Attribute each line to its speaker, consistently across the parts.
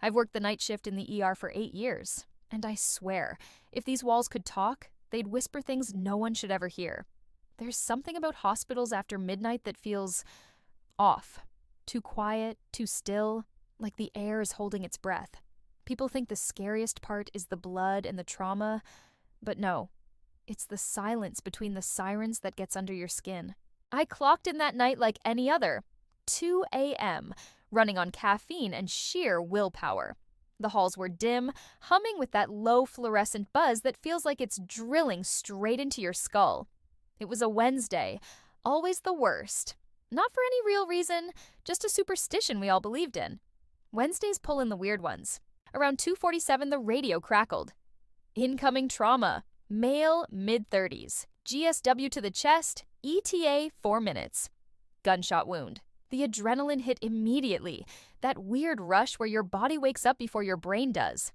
Speaker 1: I've worked the night shift in the ER for 8 years, and I swear, if these walls could talk, they'd whisper things no one should ever hear. There's something about hospitals after midnight that feels off. Too quiet, too still, like the air is holding its breath. People think the scariest part is the blood and the trauma, but no. It's the silence between the sirens that gets under your skin. I clocked in that night like any other. 2 a.m., running on caffeine and sheer willpower. The halls were dim, humming with that low fluorescent buzz that feels like it's drilling straight into your skull. It was a Wednesday, always the worst. Not for any real reason, just a superstition we all believed in. Wednesdays pull in the weird ones. Around 2:47, the radio crackled. Incoming trauma. Male, mid-30s. GSW to the chest. ETA 4 minutes. Gunshot wound. The adrenaline hit immediately. That weird rush where your body wakes up before your brain does.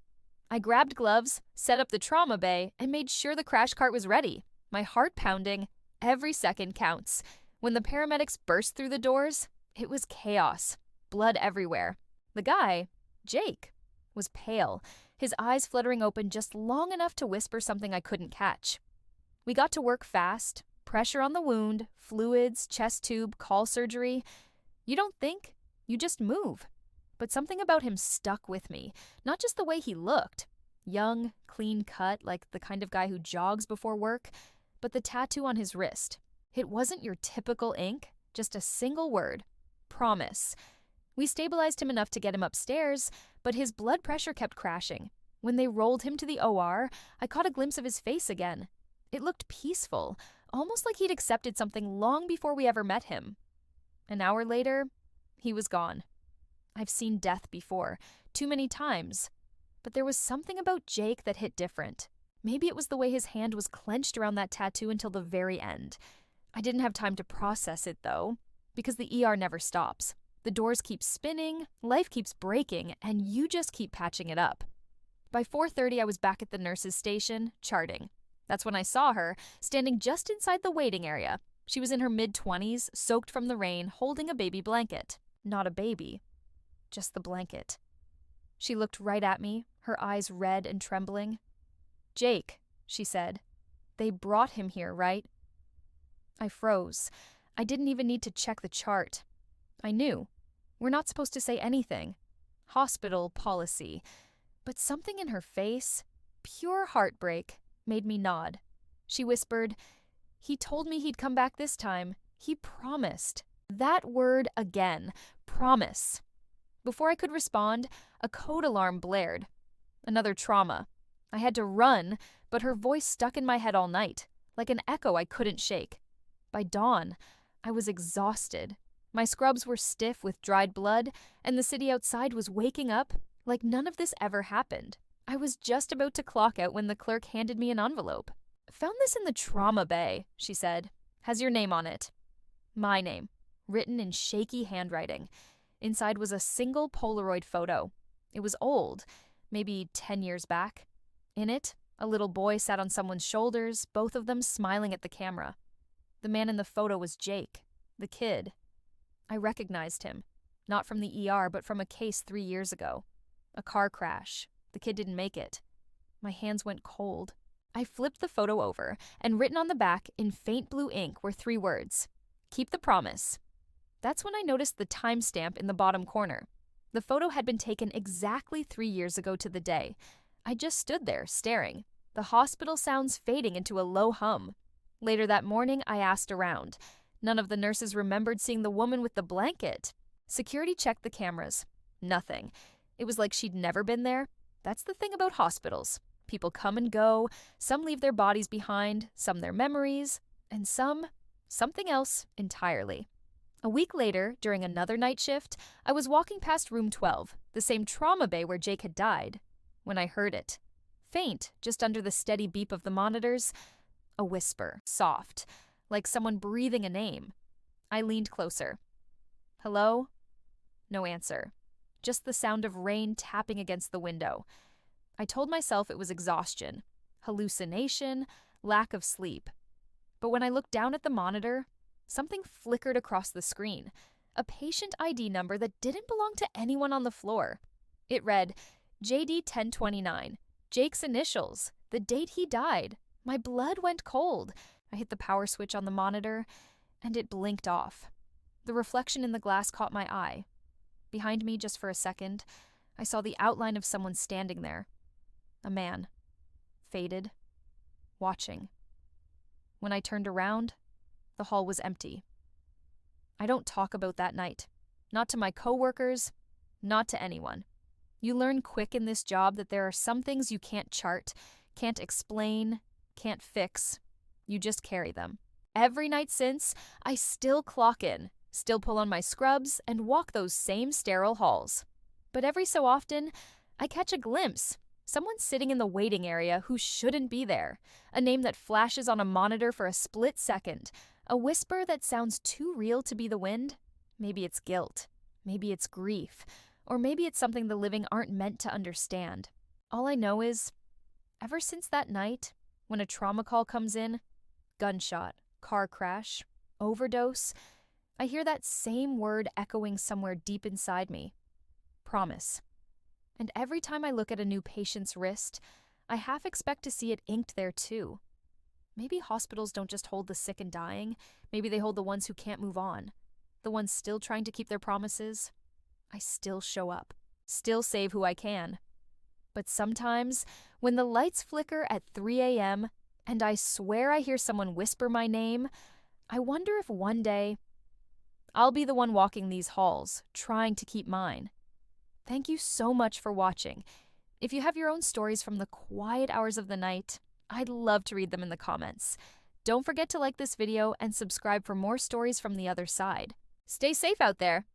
Speaker 1: I grabbed gloves, set up the trauma bay, and made sure the crash cart was ready. My heart pounding. Every second counts. When the paramedics burst through the doors, it was chaos. Blood everywhere. The guy, Jake, was pale, his eyes fluttering open just long enough to whisper something I couldn't catch. We got to work fast. Pressure on the wound, fluids, chest tube, call surgery. You don't think, you just move. But something about him stuck with me, not just the way he looked. Young, clean cut, like the kind of guy who jogs before work, but the tattoo on his wrist. It wasn't your typical ink, just a single word. Promise. We stabilized him enough to get him upstairs, but his blood pressure kept crashing. When they rolled him to the OR, I caught a glimpse of his face again. It looked peaceful, almost like he'd accepted something long before we ever met him. An hour later, he was gone. I've seen death before, too many times. But there was something about Jake that hit different. Maybe it was the way his hand was clenched around that tattoo until the very end. I didn't have time to process it, though, because the ER never stops. The doors keep spinning, life keeps breaking, and you just keep patching it up. By 4:30, I was back at the nurse's station, charting. That's when I saw her, standing just inside the waiting area. She was in her mid-20s, soaked from the rain, holding a baby blanket. Not a baby, just the blanket. She looked right at me, her eyes red and trembling. "Jake," she said. "They brought him here, right?" I froze. I didn't even need to check the chart. I knew. We're not supposed to say anything. Hospital policy. But something in her face, pure heartbreak, made me nod. She whispered, "He told me he'd come back this time. He promised." That word again. Promise. Before I could respond, a code alarm blared. Another trauma. I had to run, but her voice stuck in my head all night, like an echo I couldn't shake. By dawn, I was exhausted. My scrubs were stiff with dried blood, and the city outside was waking up like none of this ever happened. I was just about to clock out when the clerk handed me an envelope. "Found this in the trauma bay," she said. "Has your name on it." My name, written in shaky handwriting. Inside was a single Polaroid photo. It was old, maybe 10 years back. In it, a little boy sat on someone's shoulders, both of them smiling at the camera. The man in the photo was Jake, the kid. I recognized him, not from the ER, but from a case 3 years ago. A car crash. The kid didn't make it. My hands went cold. I flipped the photo over, and written on the back in faint blue ink were 3 words. "Keep the promise." That's when I noticed the timestamp in the bottom corner. The photo had been taken exactly 3 years ago to the day. I just stood there, staring, the hospital sounds fading into a low hum. Later that morning, I asked around. None of the nurses remembered seeing the woman with the blanket. Security checked the cameras. Nothing. It was like she'd never been there. That's the thing about hospitals. People come and go. Some leave their bodies behind, some their memories, and some something else entirely. A week later, during another night shift, I was walking past room 12, the same trauma bay where Jake had died, when I heard it. Faint, just under the steady beep of the monitors. A whisper, soft, like someone breathing a name. I leaned closer. "Hello?" No answer. Just the sound of rain tapping against the window. I told myself it was exhaustion, hallucination, lack of sleep. But when I looked down at the monitor, something flickered across the screen. A patient ID number that didn't belong to anyone on the floor. It read, JD 1029, Jake's initials, the date he died. My blood went cold. I hit the power switch on the monitor, and it blinked off. The reflection in the glass caught my eye. Behind me, just for a second, I saw the outline of someone standing there. A man. Faded. Watching. When I turned around, the hall was empty. I don't talk about that night. Not to my coworkers, not to anyone. You learn quick in this job that there are some things you can't chart, can't explain, can't fix. You just carry them. Every night since, I still clock in, still pull on my scrubs, and walk those same sterile halls. But every so often, I catch a glimpse. Someone sitting in the waiting area who shouldn't be there. A name that flashes on a monitor for a split second. A whisper that sounds too real to be the wind. Maybe it's guilt. Maybe it's grief. Or maybe it's something the living aren't meant to understand. All I know is, ever since that night, when a trauma call comes in, gunshot, car crash, overdose, I hear that same word echoing somewhere deep inside me. Promise. And every time I look at a new patient's wrist, I half expect to see it inked there too. Maybe hospitals don't just hold the sick and dying. Maybe they hold the ones who can't move on. The ones still trying to keep their promises. I still show up. Still save who I can. But sometimes, when the lights flicker at 3 a.m., and I swear I hear someone whisper my name, I wonder if one day I'll be the one walking these halls, trying to keep mine. Thank you so much for watching. If you have your own stories from the quiet hours of the night, I'd love to read them in the comments. Don't forget to like this video and subscribe for more stories from the other side. Stay safe out there.